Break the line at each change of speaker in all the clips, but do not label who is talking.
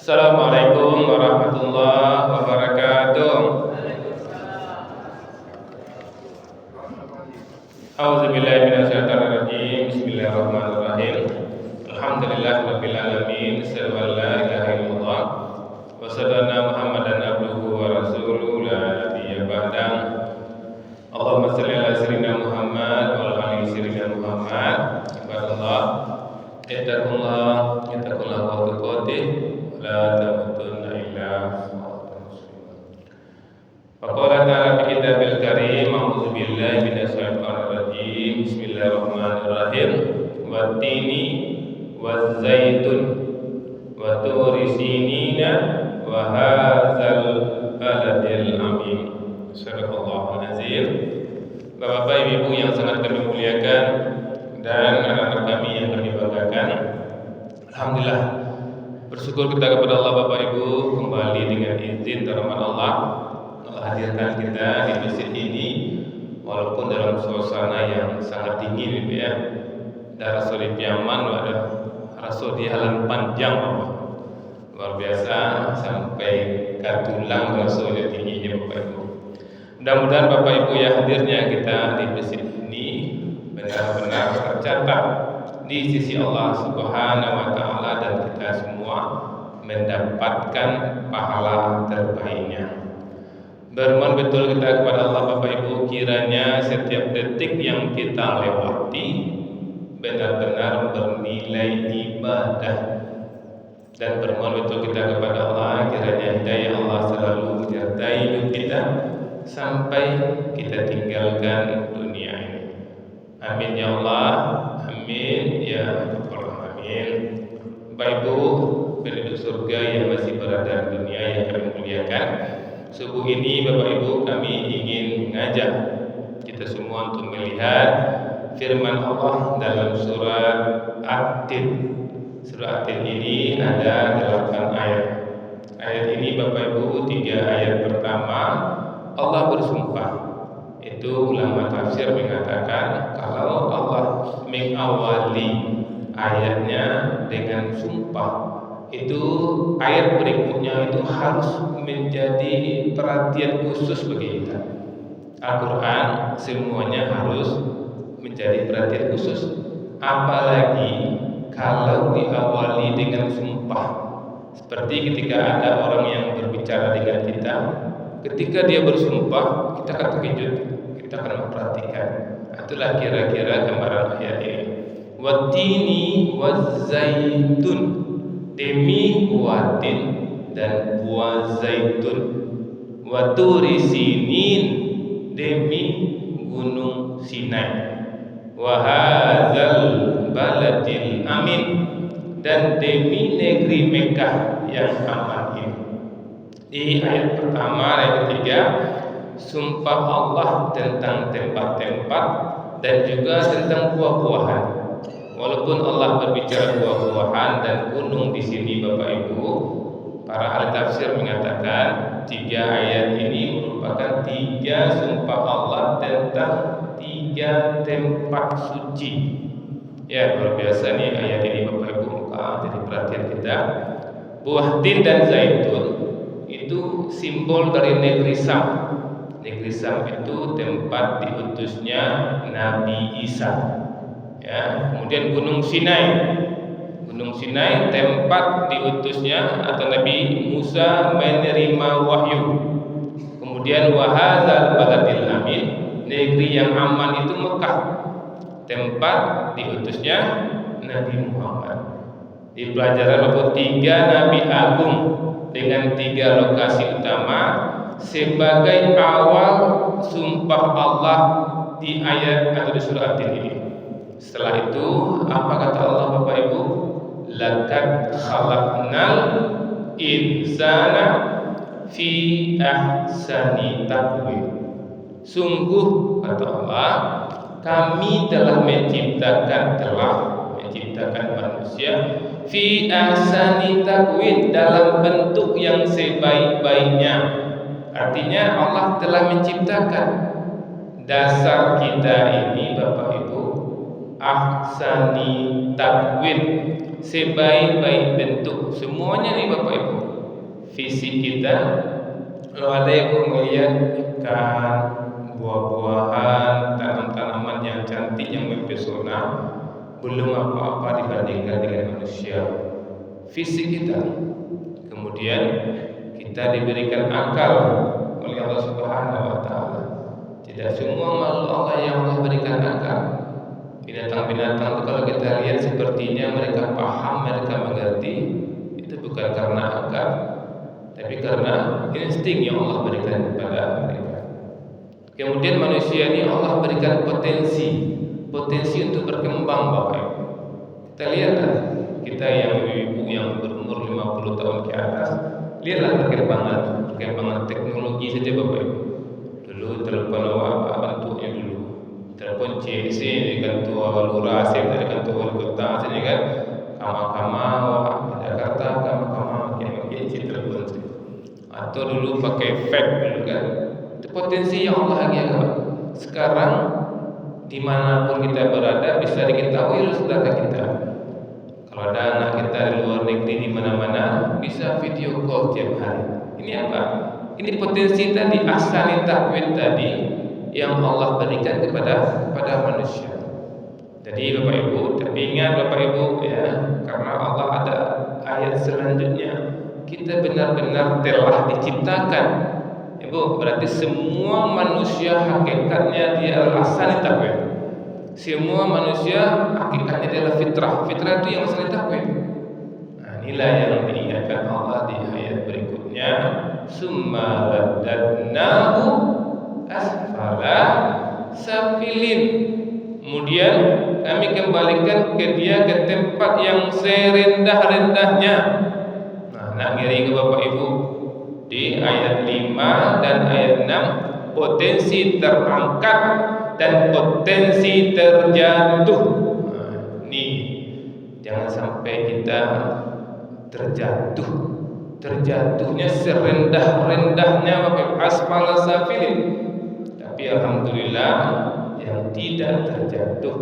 Assalamualaikum warahmatullahi wabarakatuh. A'udzubillahi minasyaitonir rajim. Bismillahirrahmanirrahim. Alhamdulillahirabbil alamin. Asyhadu an la ilaha illallah wa asyhadu anna Muhammadan abduhu wa rasuluhu la nabiyya ba'dah. Allahumma shalli ala sayyidina Muhammad wa ala ali sayyidina Muhammad. Ibadallah, ittaqullah haqqa tuqatih la tamutunna illa wa antum muslimun. Faqala ta'ala fi kitabil karim, a'udzu billahi minasyaitonir rajim. Bismillahirrahmanirrahim. Wattini wazzaitun wa turi sinina wa hadzal baladil amin. Sadaqallahul azim. Bapak Ibu yang sangat kami muliakan dan anak-anak kami yang kami banggakan, alhamdulillah, bersyukur kita kepada Allah Bapak Ibu kembali dengan izin dan rahmat Allah hadirkan kita di masjid ini walaupun dalam suasana yang sangat dingin Ibu ya. Darah Rasul Yaman ada Rasul di jalan panjang Bapak. Luar biasa sampai katulang Rasulnya tingginya Bapak Ibu. Mudah-mudahan Bapak Ibu ya hadirnya kita di masjid ini benar-benar tercatat di sisi Allah Subhanahu wa taala dan kita semua mendapatkan pahala terbaiknya. Bermohon betul kita kepada Allah Bapak Ibu, kiranya setiap detik yang kita lewati benar-benar bernilai ibadah, dan bermohon betul kita kepada Allah kiranya hidayah Allah selalu menyertai hidup kita sampai kita tinggalkan dunia ini. Amin ya Allah, amin ya rabbal alamin. Bapak Ibu penduduk surga yang masih berada di dunia yang kami muliakan, subuh ini Bapak Ibu kami ingin mengajak kita semua untuk melihat firman Allah dalam surat At-Tin. Surat At-Tin ini ada 8 ayat. Ayat ini Bapak Ibu 3 ayat pertama Allah bersumpah. Itu ulama tafsir mengatakan kalau Allah mengawali ayatnya dengan sumpah, itu ayat berikutnya itu harus menjadi perhatian khusus bagi kita. Al-Quran semuanya harus menjadi perhatian khusus, apalagi kalau diawali dengan sumpah. Seperti ketika ada orang yang berbicara dengan kita, ketika dia bersumpah, kita akan terkejut, kita akan memperhatikan. Itulah kira-kira gambaran ayat ini. Wattini wazzaitun, demi watin dan buah zaitun. Waturi sinin, demi gunung Sinai. Wahadzal baladil amin, dan demi negeri Mekah yang aman ini. Di ayat pertama, ayat ketiga, sumpah Allah tentang tempat-tempat dan juga tentang buah-buahan. Walaupun Allah berbicara buah-buahan dan gunung di sini Bapak Ibu, para ahli tafsir mengatakan 3 ayat ini merupakan 3 sumpah Allah tentang 3 tempat suci. Ya, luar biasa nih ayat ini Bapak Ibu, jadi perhatian kita. Buah tin dan zaitun itu simbol dari negeri Sam. Negeri Sam itu tempat diutusnya Nabi Isa. Ya, kemudian Gunung Sinai. Gunung Sinai tempat diutusnya atau Nabi Musa menerima wahyu. Kemudian wahadzal baladil amin, negeri yang aman itu Mekah, tempat diutusnya Nabi Muhammad. Di pelajaran bahwa 3 nabi agung dengan 3 lokasi utama sebagai awal sumpah Allah di ayat atau di surat ini. Setelah itu apa kata Allah Bapak Ibu? Laqad khalaqnal insana fi ahsani taqwim. Sungguh kata Allah, kami telah menciptakan manusia fi ahsani taqwim, dalam bentuk yang sebaik-baiknya. Artinya Allah telah menciptakan dasar kita ini Bapak Ibu ahsani taqwim, sebaik-baik bentuk. Semuanya nih Bapak Ibu fisik kita. Kalau ada yang melihat ikan, buah-buahan, tanaman-tanaman yang cantik, yang mempesona, belum apa-apa dibandingkan dengan manusia. Fisik kita. Kemudian kita diberikan akal oleh Allah Subhanahu wa taala. Tidak semua makhluk Allah yang Allah berikan akal. Binatang-binatang itu kalau kita lihat sepertinya mereka paham, mereka mengerti. Itu bukan karena akal, tapi karena insting yang Allah berikan kepada mereka. Kemudian manusia ini Allah berikan potensi untuk berkembang, Bapak Ibu. Kita lihatlah, kita yang ibu yang berumur 50 tahun ke atas, lihatlah perkembangan teknologi saja, Bapak Ibu. Dulu telepon apa bentuknya dulu? Telepon CC ini kan tua Lurah, dari kantor wali kota sini kan, kama-kama Jakarta, kama-kama makin telepon sih. Atau dulu pakai fax dulu kan. Itu potensi yang Allah hadiahkan. Sekarang dimanapun kita berada bisa diketahui oleh saudara kita. Kalau ada anak kita di luar negeri di mana-mana bisa video call tiap hari. Ini apa? Ini potensi tadi, asani takwin tadi yang Allah berikan kepada manusia. Jadi Bapak Ibu, tapi ingat Bapak Ibu ya, karena Allah ada ayat selanjutnya, kita benar-benar telah diciptakan. Ibu, berarti semua manusia hakikatnya dia adalah asani takwin. Semua manusia hakikatnya dia adalah fitrah. Fitrah itu yang asani takwin. Nah, inilah yang diingatkan Allah di ayat berikutnya, summa radadnahu asfala safilin. Kemudian kami kembalikan ke dia ke tempat yang serendah-rendahnya. Nah, ngiri ke Bapak Ibu di ayat 5 dan ayat 6, potensi terangkat dan potensi terjatuh. Nah, ini jangan sampai kita terjatuh. Terjatuhnya serendah-rendahnya Bapak Ibu, asfala safilin. Tapi alhamdulillah yang tidak terjatuh,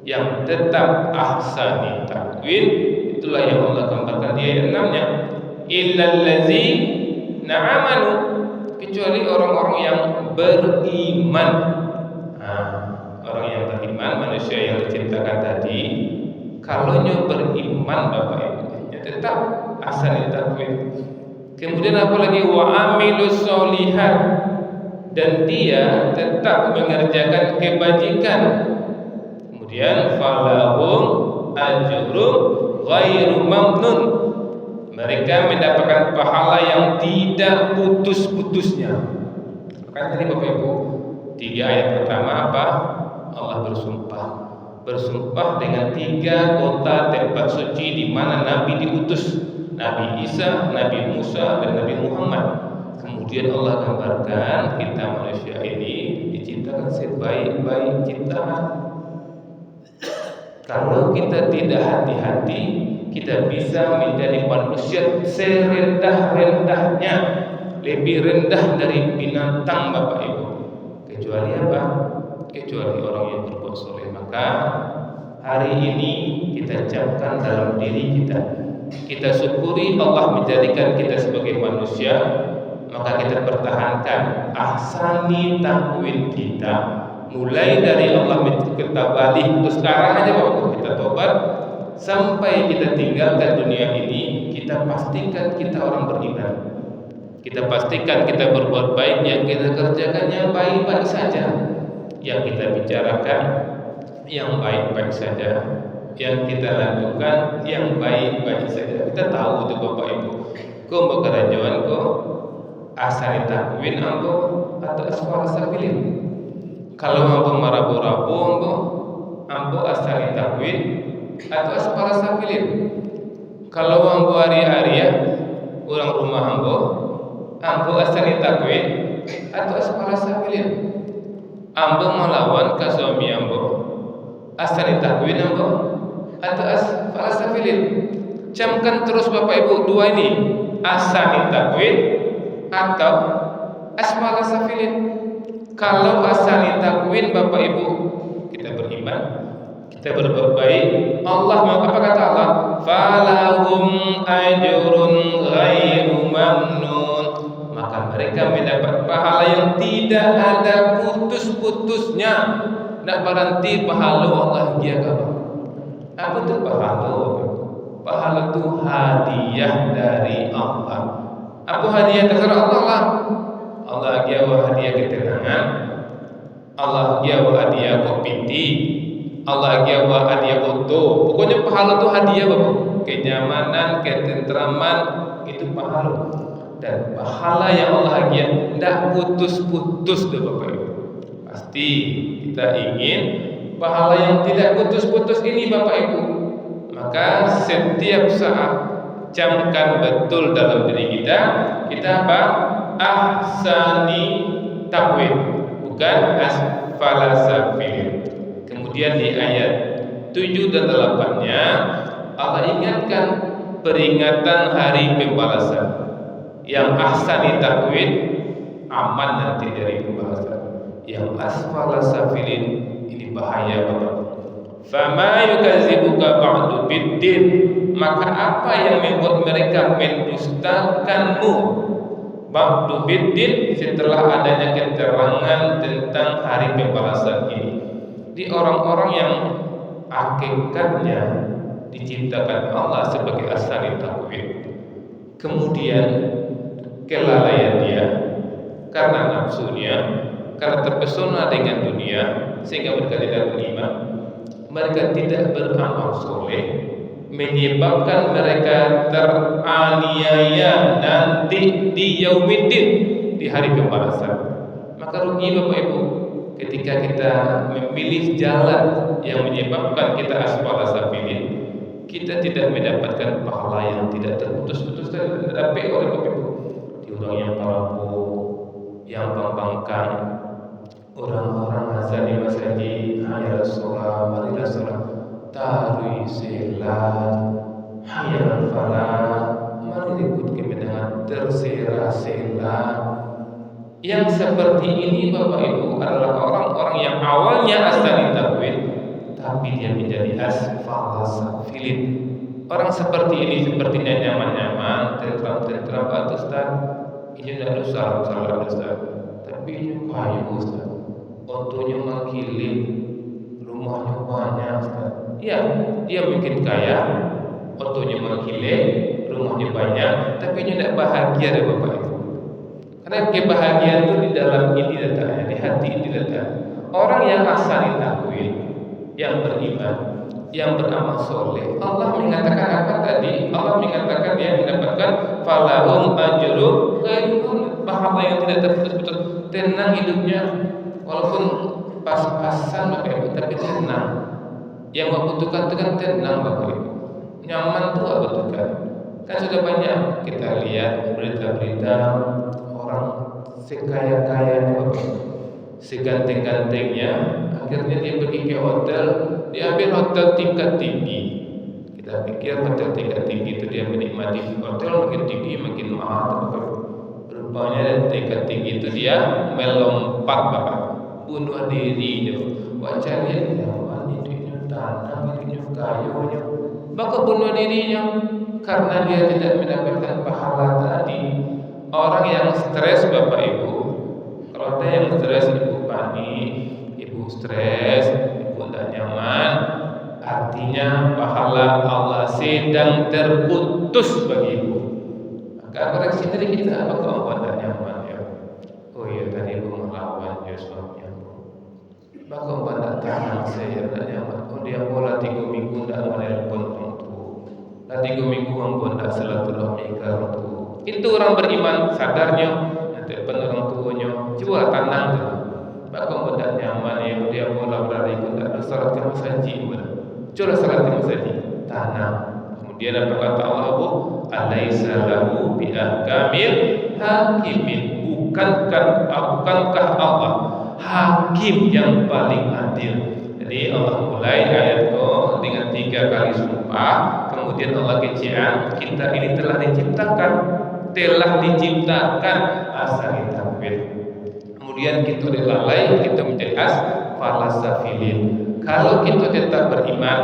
yang tetap ahsani takwin, itulah yang Allah gambarkan di ayat 6-nya. Illal ladzina amanu, kecuali orang-orang yang beriman. Orang yang beriman, manusia yang diciptakan tadi, kalau beriman Bapak Ibu, ya tetap ahsani takwin. Kemudian apalagi wa amilus sholihat, dan dia tetap mengerjakan kebajikan. Kemudian falahum ajrun ghairu mamnun, mereka mendapatkan pahala yang tidak putus-putusnya. Kan tadi Bapak Ibu, 3 ayat pertama apa? Allah bersumpah dengan 3 kota tempat suci di mana Nabi diutus, Nabi Isa, Nabi Musa, dan Nabi Muhammad. Kemudian Allah gambarkan kita manusia ini diciptakan sebaik-baik ciptaan. Kalau kita tidak hati-hati, kita bisa menjadi manusia serendah-rendahnya, lebih rendah dari binatang Bapak Ibu. Kecuali apa? Kecuali orang yang berbuat soleh. Maka hari ini kita camkan dalam diri kita. Kita syukuri Allah menjadikan kita sebagai manusia. Maka kita pertahankan ahsani takwin kita, mulai dari Allah kita balik untuk sekarang aja waktu kita tobat sampai kita tinggalkan dunia ini. Kita pastikan kita orang beriman, kita pastikan kita berbuat baik, yang kita kerjakannya baik-baik saja, yang kita bicarakan yang baik-baik saja, yang kita lakukan yang baik-baik saja. Kita tahu itu Bapak Ibu, kau bekerjaan kau asani takwin ambo atau asfala safilin. Kalau ambo marabu-rabu ambo asani takwin atau asfala safilin. Kalau ambo hari-hari orang rumah ambo asani takwin atau asfala safilin. Ambo melawan ke suami ambo asani takwin ambo atau asfala safilin. Camkan terus Bapak Ibu 2 ini, asani takwin atau asfala safilin. Kalau asani takwin Bapak Ibu kita beriman, kita berbuat baik, Allah apa kata Allah? Falahum ajrun ghairu mamnun. Maka mereka mendapat pahala yang tidak ada putus-putusnya. Nak berhenti pahala Allah dia kawan. Apa itu pahala? Pahala itu hadiah dari Allah. Apa hadiah terserah Allah lah. Allah dia hadiah ketenangan, Allah dia hadiah kopiti, Allah dia hadiah foto. Pokoknya pahala itu hadiah Bapak. Kenyamanan, ketentraman itu pahala. Dan pahala yang Allah hadiah tidak putus-putus tuh Bapak Ibu. Pasti kita ingin pahala yang tidak putus-putus ini Bapak Ibu. Maka setiap saat camkan betul dalam diri kita. Kita apa? Ahsani takwid, bukan asfala safilin. Kemudian di ayat 7 dan 8-nya Allah ingatkan peringatan hari pembalasan. Yang ahsani takwid aman nanti dari pembalasan. Yang asfala safilin ini bahaya Bapak. Fama yukazibuka ba'du biddin, maka apa yang membuat mereka mendustakanmu ba'du biddin, setelah adanya keterangan tentang hari pembalasan ini. Di orang-orang yang hakikatnya diciptakan Allah sebagai asani takwid, kemudian kelalaian dia karena nafsunya, karena terpesona dengan dunia sehingga mereka tidak beriman, mereka tidak beramal soleh, menyebabkan mereka teraniaya nanti di yaumiddin, di hari pembalasan. Maka rugi Bapak Ibu ketika kita memilih jalan yang menyebabkan kita asfala safilin, kita tidak mendapatkan pahala yang tidak terputus-putus tetapi oleh Bapak Ibu. Diulang yang parapu, yang pembangkang, orang-orang azan di masjid, hayya sholat, marilah sholat, tarwi selat, hayya falah, mari ikut kemenangan, tersela-sela. Yang seperti ini Bapak Ibu adalah orang-orang yang awalnya asani takwid, tapi dia menjadi asfala safilin. Orang seperti ini sepertinya nyaman-nyaman, tentram-tentram, Ustaz, ini tidak ada salah Ustaz, tapi ini kaya Ustaz, otonya mengkiling, rumahnya banyak Ustaz. Ya, dia mungkin kaya, otonya mengkiling, rumahnya banyak, tapi dia tidak bahagia deh Bapak Ibu. Karena kebahagiaan itu di dalam ini letaknya, di hati ini letaknya. Orang yang asani takwid, yang beriman, yang beramal soleh, Allah mengatakan apa tadi? Allah mengatakan dia mendapatkan falahum ajrun ghairu, pahala yang tidak terputus-putus, tenang hidupnya, walaupun pas-pasan Bapak Ibu, tapi tenang. Yang membutuhkan itu kan tenang Bapak Ibu, nyaman itu apa butuhkan. Kan sudah banyak kita lihat berita-berita orang sekaya-kayanya Bapak Ibu, seganteng-gantengnya, akhirnya dia pergi ke hotel, dia ambil hotel tingkat tinggi. Kita pikir hotel tingkat tinggi itu dia menikmati hotel makin tinggi makin mahal, Bapak. Rupanya tingkat tinggi itu dia melompat Bapak, bunuh diri itu. Baca lihat zaman itu tanah, itu kayunya, maka bunuh dirinya karena dia tidak mendapatkan pahala tadi. Orang yang stres Bapak Ibu, kalau ada yang stres, ibu panik, ibu stres, ibu tidak nyaman, artinya pahala Allah sedang terputus bagi ibu. Maka koreksi dari kita, apa kau tidak nyaman ya? Oh iya tadi ibu melawan ya suaminya. Maka kau tidak tahan, saya tidak nyaman. Oh dia bola 3 minggu tidak menelpon orang tua, dan 3 minggu pun tidak silaturahmi ke orang tua. Itu orang beriman sadarnya, telepon orang tuanya, coba tanang tu. Maka mudah nyaman ya, dia bola berlari pun tak ada salat ke masjid. Coba salat ke masjid, tanang. Kemudian apa kata Allah? Alaisa lahu bi ahkamil hakimin. Bukankah Allah hakim yang paling adil? Jadi Allah mulai ayat itu dengan 3 kali sumpah. Kemudian Allah kecian, kita ini telah diciptakan asani takwid. Kemudian kita lalai, kita menjadi asfala safilin Kalau kita tetap beriman,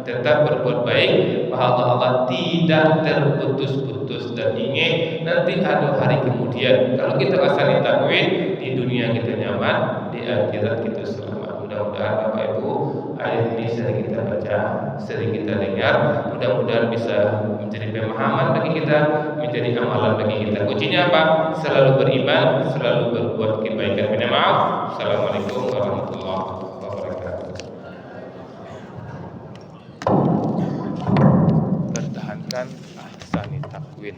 tetap berbuat baik, pahala Allah tidak terputus-putus dan ingin nanti ada hari kemudian. Kalau kita asal takwil, di dunia kita nyaman, di akhirat kita selamat. Mudah-mudahan Bapak Ibu ayat ini sering kita baca, sering kita dengar, mudah-mudahan bisa menjadi pemahaman bagi kita, menjadi amalan bagi kita. Kuncinya apa? Selalu beriman, selalu berbuat kebaikan. Minta maaf. Assalamualaikum warahmatullahi wabarakatuh. Pertahankan ahsani takwin.